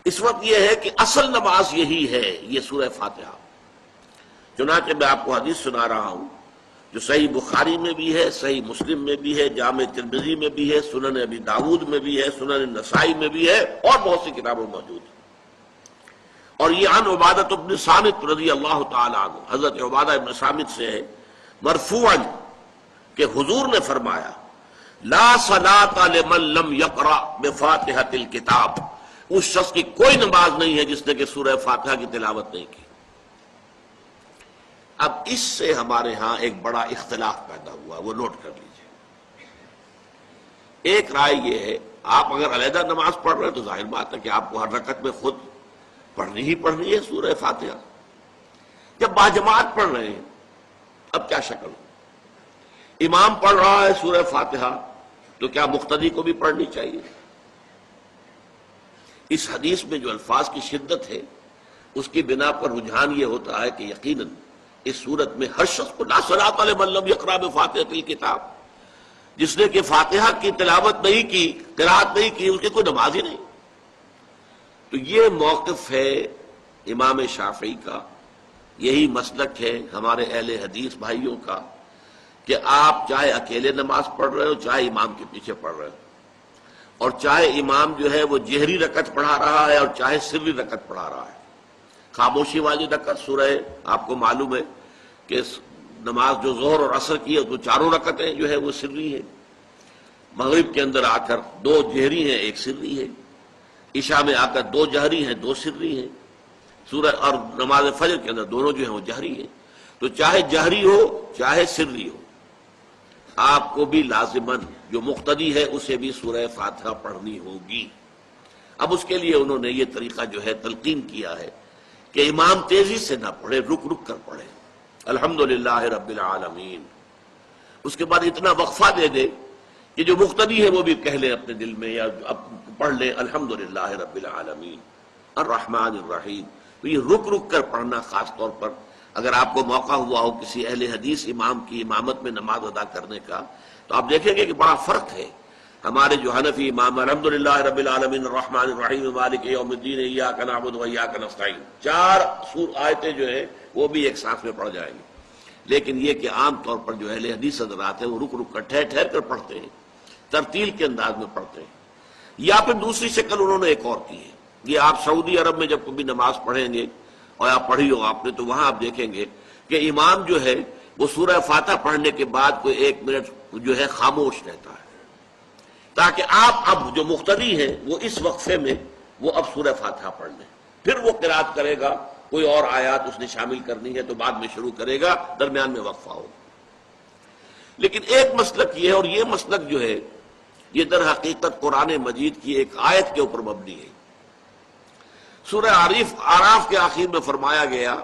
اس وقت یہ ہے کہ اصل نماز یہی ہے، یہ سورہ فاتحہ۔ چنانچہ میں آپ کو حدیث سنا رہا ہوں جو صحیح بخاری میں بھی ہے، صحیح مسلم میں بھی ہے، جامع ترمذی میں بھی ہے، سنن ابی داود میں بھی ہے، سنن نسائی میں بھی ہے، اور بہت سی کتابوں میں موجود ہے۔ اور یہ عن عبادہ بن صامت رضی اللہ تعالی عنہ، حضرت عبادہ بن صامت سے ہے مرفوعا کہ حضور نے فرمایا لا صلاۃ لمن لم یقرأ بفاتحۃ الکتاب، اس شخص کی کوئی نماز نہیں ہے جس نے کہ سورہ فاتحہ کی تلاوت نہیں کی۔ اب اس سے ہمارے ہاں ایک بڑا اختلاف پیدا ہوا، وہ نوٹ کر لیجئے۔ ایک رائے یہ ہے آپ اگر علیحدہ نماز پڑھ رہے ہیں تو ظاہر بات ہے کہ آپ کو ہر رکعت میں خود پڑھنی ہی پڑھنی ہے سورہ فاتحہ۔ جب باجماعت پڑھ رہے ہیں اب کیا شکل ہو؟ امام پڑھ رہا ہے سورہ فاتحہ تو کیا مقتدی کو بھی پڑھنی چاہیے؟ اس حدیث میں جو الفاظ کی شدت ہے اس کی بنا پر رجحان یہ ہوتا ہے کہ یقیناً اس صورت میں ہر شخص کو لا صلاۃ لمن لم یقرأ بفاتحۃ الکتاب، جس نے کہ فاتحہ کی تلاوت نہیں کی، قرأت نہیں کی، اس کی کوئی نماز ہی نہیں۔ تو یہ موقف ہے امام شافعی کا، یہی مسلک ہے ہمارے اہل حدیث بھائیوں کا کہ آپ چاہے اکیلے نماز پڑھ رہے ہو، چاہے امام کے پیچھے پڑھ رہے ہو، اور چاہے امام جو ہے وہ جہری رکعت پڑھا رہا ہے اور چاہے سری رکعت پڑھا رہا ہے۔ خاموشی والی رکعت سورہ آپ کو معلوم ہے کہ نماز جو ظہر اور عصر کی ہے تو چاروں رکعتیں جو ہے وہ سری ہے، مغرب کے اندر آ کر دو جہری ہیں ایک سری ہے، عشاء میں آ کر دو جہری ہیں دو سری ہیں، سورہ اور نماز فجر کے اندر دونوں جو ہیں وہ جہری ہیں۔ تو چاہے جہری ہو چاہے سری ہو آپ کو بھی لازماً جو مقتدی ہے اسے بھی سورہ فاتحہ پڑھنی ہوگی۔ اب اس کے لیے انہوں نے یہ طریقہ جو ہے تلقین کیا ہے کہ امام تیزی سے نہ پڑھے، رک رک کر پڑھے الحمدللہ رب العالمین، اس کے بعد اتنا وقفہ دے دے کہ جو مقتدی ہے وہ بھی کہہ لے اپنے دل میں یا پڑھ لے الحمدللہ رب العالمین الرحمن الرحیم۔ تو یہ رک رک کر پڑھنا، خاص طور پر اگر آپ کو موقع ہوا ہو کسی اہل حدیث امام کی امامت میں نماز ادا کرنے کا تو آپ دیکھیں گے کہ بڑا فرق ہے۔ ہمارے جو حنفی امام الحمدللہ رب العالمین الرحمن الرحیم مالک یوم الدین ایاک نعبد و ایاک نستعین، چار آیتیں جو ہیں وہ بھی ایک ساتھ میں پڑھ جائیں گے، لیکن یہ کہ عام طور پر جو اہل حدیث حضرات ہیں وہ رک رک کر ٹھہر ٹھہر کر پڑھتے ہیں، ترتیل کے انداز میں پڑھتے ہیں۔ یا پھر دوسری شکل انہوں نے ایک اور کی ہے، یہ آپ سعودی عرب میں جب کبھی نماز پڑھیں گے اور آپ پڑھی ہو آپ نے تو وہاں آپ دیکھیں گے کہ امام جو ہے وہ سورہ فاتحہ پڑھنے کے بعد کوئی 1 منٹ جو ہے خاموش رہتا ہے تاکہ آپ اب جو مقتدی ہیں وہ اس وقفے میں وہ اب سورہ فاتحہ پڑھ لیں، پھر وہ قرات کرے گا، کوئی اور آیات اس نے شامل کرنی ہے تو بعد میں شروع کرے گا، درمیان میں وقفہ ہوگا۔ لیکن ایک مسلک یہ ہے، اور یہ مسلک جو ہے یہ در حقیقت قرآن مجید کی ایک آیت کے اوپر مبنی ہے۔ سورہ اعراف کے آخر میں فرمایا گیا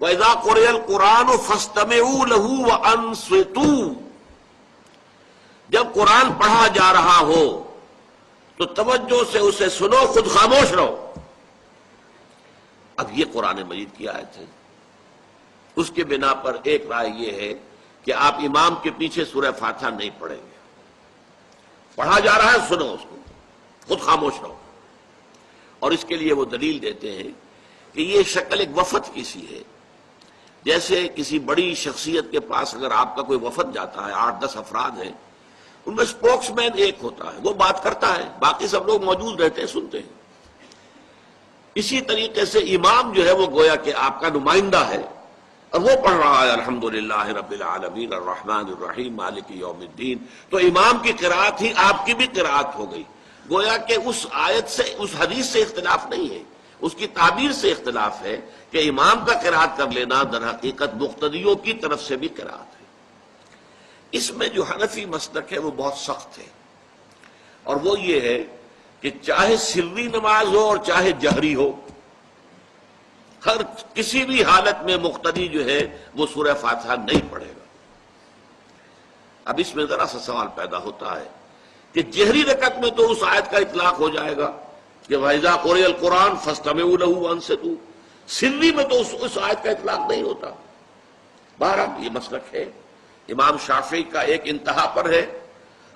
وَإِذَا قُرِئَ الْقُرْآنُ فَاسْتَمِعُوا لَهُ وَأَنصِتُوا، جب قرآن پڑھا جا رہا ہو تو توجہ سے اسے سنو، خود خاموش رہو۔ اب یہ قرآن مجید کی آیت ہے، اس کے بنا پر ایک رائے یہ ہے کہ آپ امام کے پیچھے سورہ فاتحہ نہیں پڑھیں گے، پڑھا جا رہا ہے سنو اس کو، خود خاموش رہو۔ اور اس کے لیے وہ دلیل دیتے ہیں کہ یہ شکل ایک وفد کی سی ہے، جیسے کسی بڑی شخصیت کے پاس اگر آپ کا کوئی وفد جاتا ہے، 8-10 افراد ہیں، ان میں اسپوکس مین ایک ہوتا ہے، وہ بات کرتا ہے، باقی سب لوگ موجود رہتے ہیں، سنتے ہیں۔ اسی طریقے سے امام جو ہے وہ گویا کہ آپ کا نمائندہ ہے اور وہ پڑھ رہا ہے الحمدللہ رب العالمین الرحمن الرحیم مالک یوم الدین، تو امام کی قرات ہی آپ کی بھی قرات ہو گئی۔ گویا کہ اس آیت سے، اس حدیث سے اختلاف نہیں ہے، اس کی تعبیر سے اختلاف ہے کہ امام کا قرات کر لینا در حقیقت مقتدیوں کی طرف سے بھی قرات ہے۔ اس میں جو حنفی مسلک ہے وہ بہت سخت ہے، اور وہ یہ ہے کہ چاہے سری نماز ہو اور چاہے جہری ہو، ہر کسی بھی حالت میں مقتدی جو ہے وہ سورہ فاتحہ نہیں پڑھے گا۔ اب اس میں ذرا سا سوال پیدا ہوتا ہے کہ جہری رکعت میں تو اس آیت کا اطلاق ہو جائے گا کہ وَإِذَا قُرِئَ الْقُرْآنُ فَاسْتَمِعُوا لَهُ وَأَنصِتُوا، سری میں تو اس آیت کا اطلاق نہیں ہوتا۔ بہرحال یہ مسلک ہے امام شافعی کا، ایک انتہا پر ہے،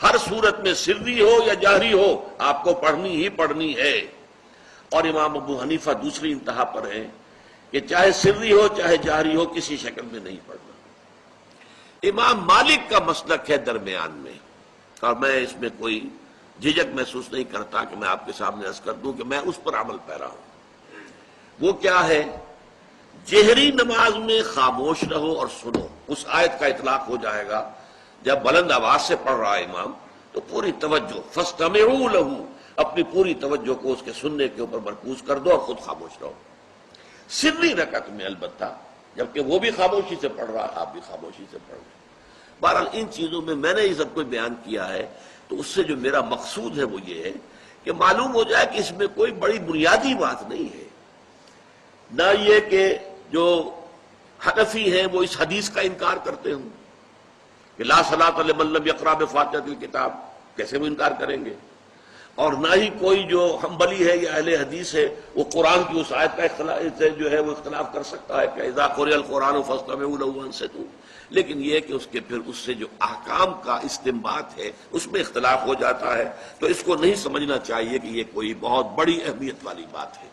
ہر صورت میں سری ہو یا جہری ہو آپ کو پڑھنی ہی پڑھنی ہے۔ اور امام ابو حنیفہ دوسری انتہا پر ہیں کہ چاہے سری ہو چاہے جہری ہو کسی شکل میں نہیں پڑھنا۔ امام مالک کا مسلک ہے درمیان میں، اور میں اس میں کوئی جھجک محسوس نہیں کرتا کہ میں آپ کے سامنے عرض کر دوں کہ میں اس پر عمل پیرا ہوں۔ وہ کیا ہے؟ جہری نماز میں خاموش رہو اور سنو۔ اس آیت کا اطلاق ہو جائے گا جب بلند آواز سے پڑھ رہا ہے امام تو پوری توجہ، فاستمعوا لہ، اپنی پوری توجہ کو اس کے سننے کے اوپر مرکوز کر دو اور خود خاموش رہو۔ سری رکعت میں البتہ جبکہ وہ بھی خاموشی سے پڑھ رہا ہے، آپ بھی خاموشی سے پڑھ رہے ہیں۔ بہرحال ان چیزوں میں میں نے یہ سب کچھ بیان کیا ہے تو اس سے جو میرا مقصود ہے وہ یہ ہے کہ معلوم ہو جائے کہ اس میں کوئی بڑی بنیادی بات نہیں ہے، نہ یہ کہ جو حنفی ہیں وہ اس حدیث کا انکار کرتے ہوں کہ لا صلاۃ لمن لم یقرأ بفاتحۃ الکتاب، کیسے وہ انکار کریں گے، اور نہ ہی کوئی جو حنبلی ہے یا اہل حدیث ہے وہ قرآن کی اس آیت کا اختلاف سے جو ہے وہ اختلاف کر سکتا ہے کہ اذا قرئ القرآن فاستمعوا لہ وانصتوا، لیکن یہ کہ اس کے پھر اس سے جو احکام کا استنباط ہے اس میں اختلاف ہو جاتا ہے، تو اس کو نہیں سمجھنا چاہیے کہ یہ کوئی بہت بڑی اہمیت والی بات ہے۔